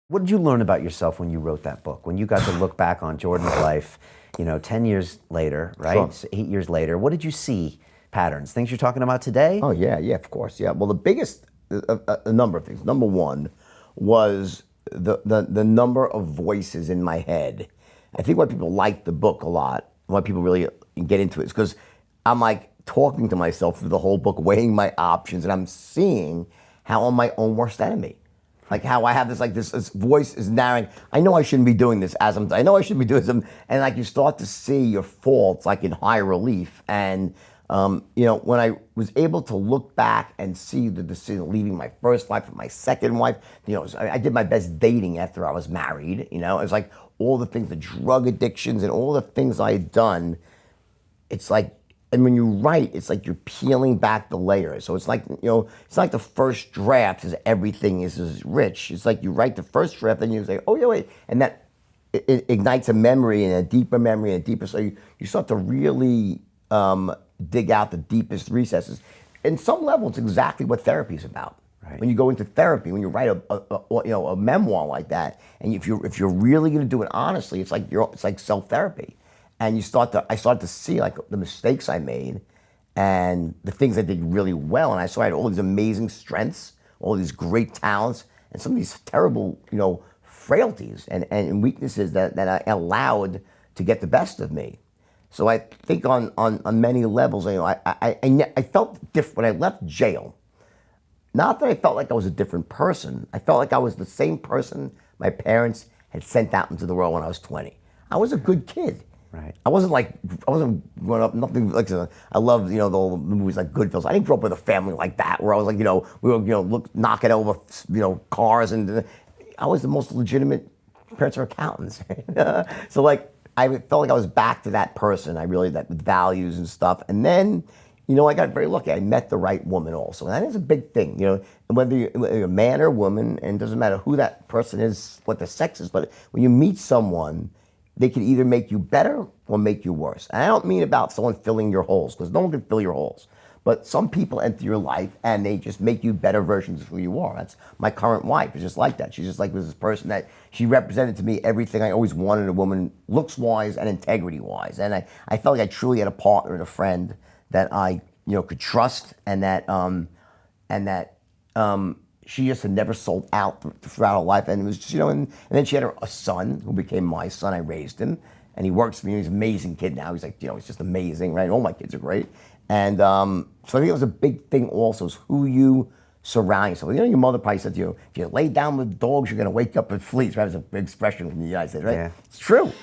What did you learn about yourself when you wrote that book? When you got to look back on Jordan's life, 10 years later, right? Sure. 8 years later, what did you see? Patterns, things you're talking about today? Oh, yeah, of course, yeah. Well, the biggest, a number of things. Number one was the number of voices in my head. I think why people like the book a lot, why people really get into it, is because I'm like talking to myself through the whole book, weighing my options, and I'm seeing how I'm my own worst enemy. Like how I have this voice is narrowing. I know I shouldn't be doing this I know I should be doing some, and like you start to see your faults like in high relief. And when I was able to look back and see the decision leaving my first wife and my second wife, I did my best dating after I was married. It was like all the things, the drug addictions and all the things I had done. It's like, and when you write, it's like you're peeling back the layers. So it's like, it's like the first draft is everything is rich. It's like you write the first draft and you say, oh yeah, wait. And that it ignites a memory and a deeper memory and a deeper, so you start to really dig out the deepest recesses. In some level, it's exactly what therapy is about. Right. When you go into therapy, when you write a memoir like that, and if you're really going to do it honestly, it's like self-therapy. And I started to see like the mistakes I made and the things I did really well. And I saw I had all these amazing strengths, all these great talents, and some of these terrible, frailties and weaknesses that I allowed to get the best of me. So I think on many levels, I felt different when I left jail. Not that I felt like I was a different person. I felt like I was the same person my parents had sent out into the world when I was 20. I was a good kid. Right. I wasn't growing up, nothing like, I love, the old movies like Goodfellas. I didn't grow up with a family like that where I was like, we were, knocking over, cars, and I was the most legitimate, parents are accountants. So like, I felt like I was back to that person. That with values and stuff. And then, I got very lucky. I met the right woman also. And that is a big thing, and whether you're a man or a woman, and it doesn't matter who that person is, what the sex is, but when you meet someone, they can either make you better or make you worse. And I don't mean about someone filling your holes, because no one can fill your holes. But some people enter your life and they just make you better versions of who you are. That's my current wife. Is just like that. She's just like this person that she represented to me everything I always wanted in a woman, looks-wise and integrity-wise. And I felt like I truly had a partner and a friend that I could trust, and that she just had never sold out throughout her life. And it was just, and then she had a son who became my son. I raised him, and he works for me. He's an amazing kid now. He's like, he's just amazing, right? All my kids are great. And so I think it was a big thing also, is who you surround yourself. Your mother probably said to you, if you lay down with dogs, you're going to wake up with fleas, right? It's a big expression from the United States, right? Yeah. It's true.